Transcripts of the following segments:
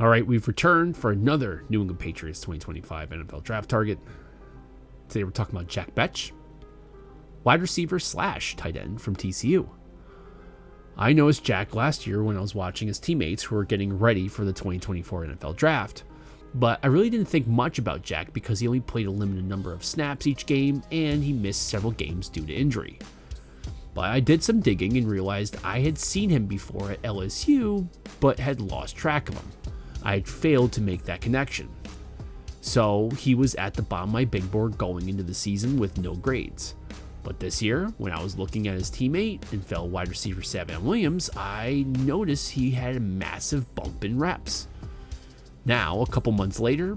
All right, we've returned for another New England Patriots 2025 NFL Draft target. Today we're talking about Jack Bech, wide receiver / tight end from TCU. I noticed Jack last year when I was watching his teammates who were getting ready for the 2024 NFL Draft, but I really didn't think much about Jack because he only played a limited number of snaps each game and he missed several games due to injury. But I did some digging and realized I had seen him before at LSU, but had lost track of him. I had failed to make that connection. So he was at the bottom of my big board going into the season with no grades. But this year, when I was looking at his teammate and fellow wide receiver Savion Williams, I noticed he had a massive bump in reps. Now, a couple months later,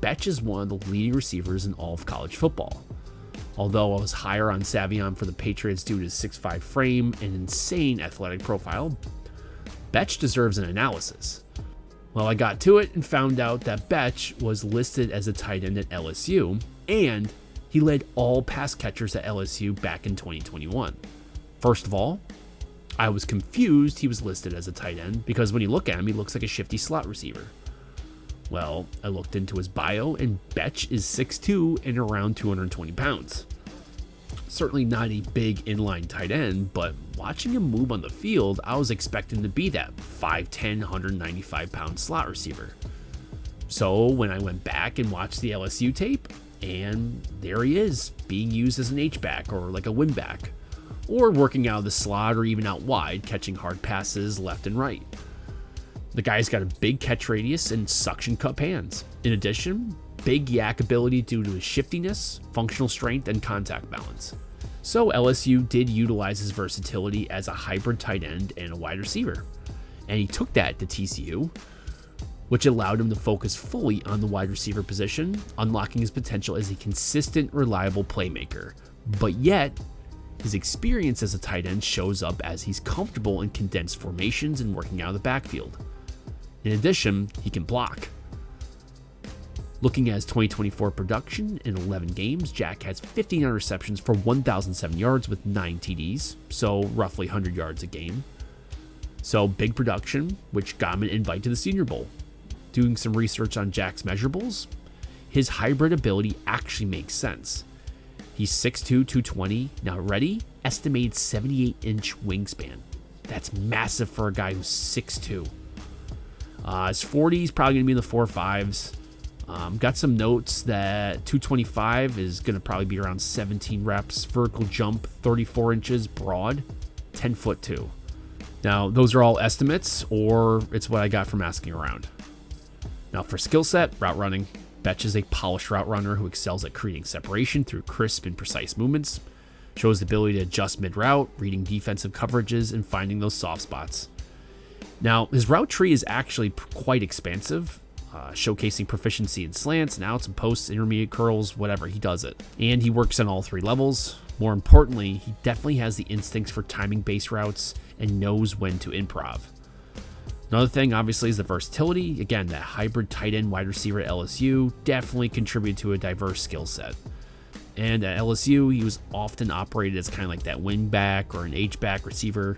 Bech is one of the leading receivers in all of college football. Although I was higher on Savion for the Patriots due to his 6'5" frame and insane athletic profile, Bech deserves an analysis. Well, I got to it and found out that Bech was listed as a tight end at LSU, and he led all pass catchers at LSU back in 2021. First of all, I was confused he was listed as a tight end because when you look at him, he looks like a shifty slot receiver. Well, I looked into his bio, and Bech is 6'2" and around 220 pounds. Certainly not a big inline tight end, but watching him move on the field, I was expecting to be that 5'10", 195-pound slot receiver. So when I went back and watched the LSU tape, and there he is, being used as an H-back or like a wing-back, or working out of the slot or even out wide, catching hard passes left and right. The guy's got a big catch radius and suction cup hands. In addition, big yak ability due to his shiftiness, functional strength, and contact balance. So LSU did utilize his versatility as a hybrid tight end and a wide receiver. And he took that to TCU, which allowed him to focus fully on the wide receiver position, unlocking his potential as a consistent, reliable playmaker. But yet, his experience as a tight end shows up as he's comfortable in condensed formations and working out of the backfield. In addition, he can block. Looking at his 2024 production in 11 games, Jack has 59 receptions for 1,007 yards with 9 TDs, so roughly 100 yards a game. So big production, which got him an invite to the Senior Bowl. Doing some research on Jack's measurables, his hybrid ability actually makes sense. He's 6'2", 220, now ready, estimated 78-inch wingspan. That's massive for a guy who's 6'2". His 40 is probably going to be in the 4.5s. Got some notes that 225 is going to probably be around 17 reps, vertical jump 34 inches, broad 10'2". Now, those are all estimates, or it's what I got from asking around. Now, for skill set, route running. Bech is a polished route runner who excels at creating separation through crisp and precise movements, shows the ability to adjust mid-route, reading defensive coverages, and finding those soft spots. Now, his route tree is actually quite expansive, showcasing proficiency in slants and outs and posts, intermediate curls, whatever, he does it. And he works on all three levels. More importantly, he definitely has the instincts for timing base routes and knows when to improv. Another thing, obviously, is the versatility. Again, that hybrid tight end wide receiver at LSU definitely contributed to a diverse skill set. And at LSU, he was often operated as kind of like that wing back or an H-back receiver,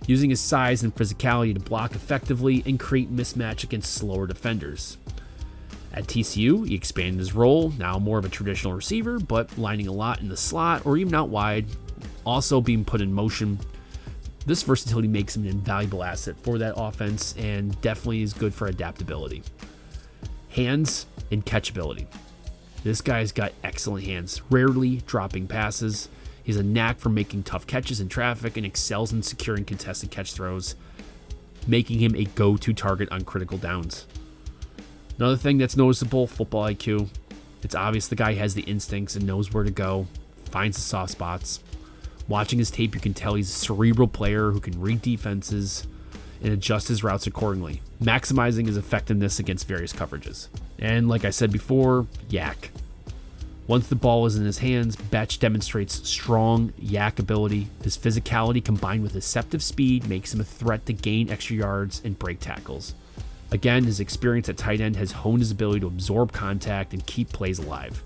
using his size and physicality to block effectively and create mismatch against slower defenders. At TCU, he expanded his role, now more of a traditional receiver, but lining a lot in the slot or even out wide, also being put in motion. This versatility makes him an invaluable asset for that offense and definitely is good for adaptability. Hands and catchability. This guy's got excellent hands, rarely dropping passes. He has a knack for making tough catches in traffic and excels in securing contested catch throws, making him a go-to target on critical downs. Another thing that's noticeable, football IQ. It's obvious the guy has the instincts and knows where to go, finds the soft spots. Watching his tape, you can tell he's a cerebral player who can read defenses and adjust his routes accordingly, maximizing his effectiveness against various coverages. And like I said before, yak. Once the ball is in his hands, Bech demonstrates strong yak ability. His physicality combined with deceptive speed makes him a threat to gain extra yards and break tackles. Again, his experience at tight end has honed his ability to absorb contact and keep plays alive.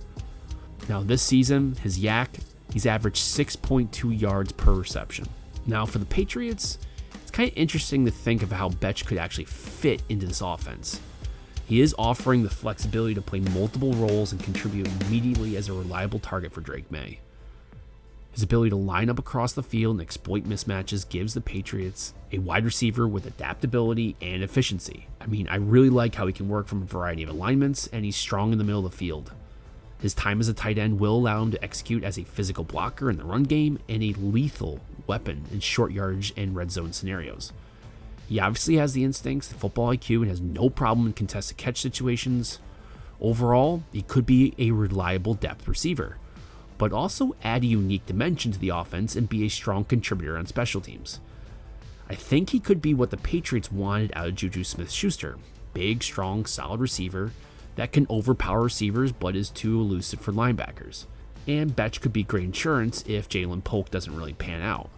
Now this season, his yak, he's averaged 6.2 yards per reception. Now for the Patriots, it's kind of interesting to think of how Bech could actually fit into this offense. He is offering the flexibility to play multiple roles and contribute immediately as a reliable target for Drake May. His ability to line up across the field and exploit mismatches gives the Patriots a wide receiver with adaptability and efficiency. I really like how he can work from a variety of alignments, and he's strong in the middle of the field. His time as a tight end will allow him to execute as a physical blocker in the run game and a lethal weapon in short yardage and red zone scenarios. He obviously has the instincts, the football IQ, and has no problem in contested catch situations. Overall, he could be a reliable depth receiver, but also add a unique dimension to the offense and be a strong contributor on special teams. I think he could be what the Patriots wanted out of Juju Smith-Schuster. Big, strong, solid receiver that can overpower receivers but is too elusive for linebackers. And Bech could be great insurance if Jalen Polk doesn't really pan out.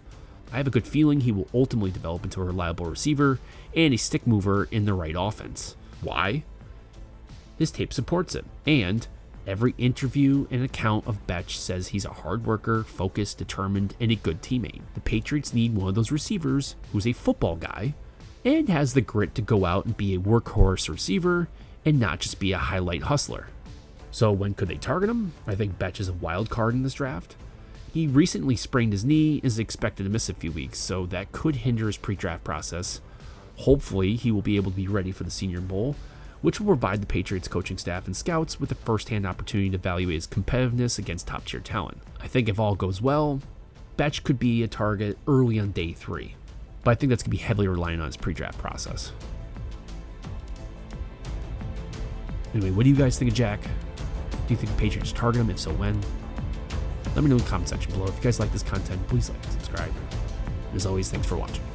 I have a good feeling he will ultimately develop into a reliable receiver and a stick mover in the right offense. Why? His tape supports it, and every interview and account of Bech says he's a hard worker, focused, determined, and a good teammate. The Patriots need one of those receivers who's a football guy and has the grit to go out and be a workhorse receiver and not just be a highlight hustler. So when could they target him? I think Bech is a wild card in this draft. He recently sprained his knee and is expected to miss a few weeks, so that could hinder his pre-draft process. Hopefully, he will be able to be ready for the Senior Bowl, which will provide the Patriots coaching staff and scouts with a first-hand opportunity to evaluate his competitiveness against top-tier talent. I think if all goes well, Bech could be a target early on day 3, but I think that's going to be heavily reliant on his pre-draft process. Anyway, what do you guys think of Jack? Do you think the Patriots target him? If so, when? Let me know in the comment section below. If you guys like this content, please like and subscribe. As always, thanks for watching.